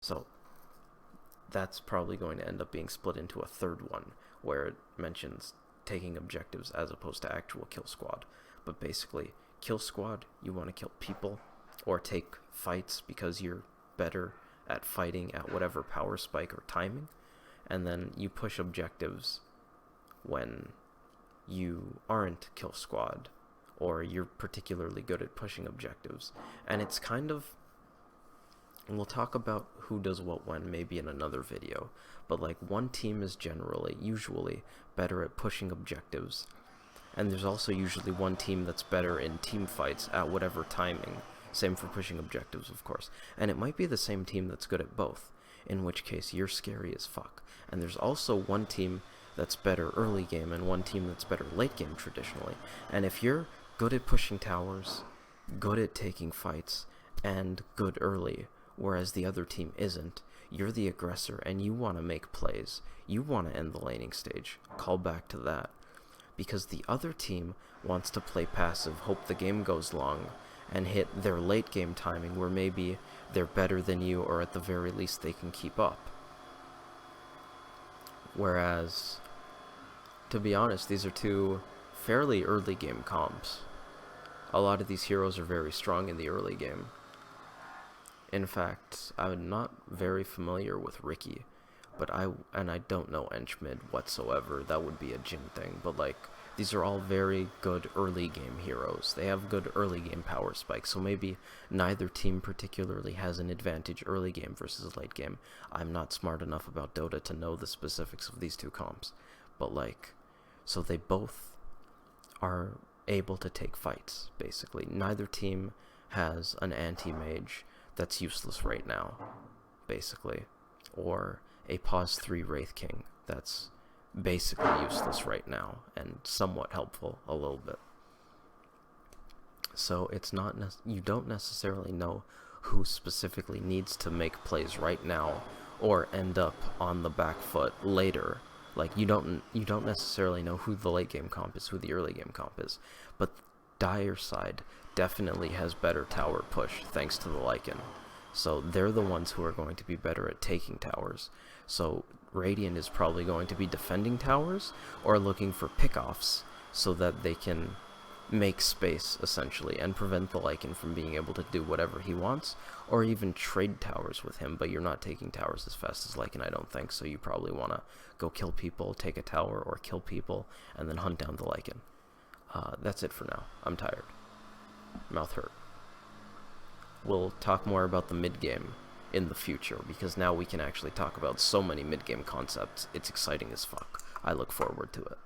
So that's probably going to end up being split into a third one where it mentions taking objectives as opposed to actual kill squad. But basically, kill squad, you want to kill people or take fights because you're better at fighting at whatever power spike or timing, and then you push objectives when you aren't kill squad or you're particularly good at pushing objectives. And it's kind of, and we'll talk about who does what when maybe in another video, but like one team is usually better at pushing objectives, and there's also usually one team that's better in team fights at whatever timing. Same for pushing objectives, of course. And it might be the same team that's good at both, in which case you're scary as fuck. And there's also one team that's better early game and one team that's better late game traditionally. And if you're good at pushing towers, good at taking fights, and good early, whereas the other team isn't, you're the aggressor and you want to make plays. You want to end the laning stage. Call back to that. Because the other team wants to play passive, hope the game goes long, and hit their late game timing where maybe they're better than you, or at the very least they can keep up. Whereas, to be honest, these are two fairly early game comps. A lot of these heroes are very strong in the early game. In fact, I'm not very familiar with Riki, but I don't know Enchmid whatsoever. That would be a Jhin thing, but like, these are all very good early game heroes. They have good early game power spikes, so maybe neither team particularly has an advantage early game versus late game. I'm not smart enough about Dota to know the specifics of these two comps, but like, so they both are able to take fights, basically. Neither team has an anti-mage that's useless right now, basically, or a pause 3 Wraith King that's basically useless right now and somewhat helpful a little bit. So it's not you don't necessarily know who specifically needs to make plays right now or end up on the back foot later. Like, you don't necessarily know who the late game comp is, who the early game comp is. But Dire side definitely has better tower push thanks to the Lycan. So they're the ones who are going to be better at taking towers. So Radiant is probably going to be defending towers or looking for pickoffs so that they can make space, essentially, and prevent the Lycan from being able to do whatever he wants, or even trade towers with him, but you're not taking towers as fast as Lycan, I don't think, so you probably want to go kill people, take a tower, or kill people, and then hunt down the Lycan. That's it for now. I'm tired. Mouth hurt. We'll talk more about the mid-game in the future, because now we can actually talk about so many mid-game concepts. It's exciting as fuck. I look forward to it.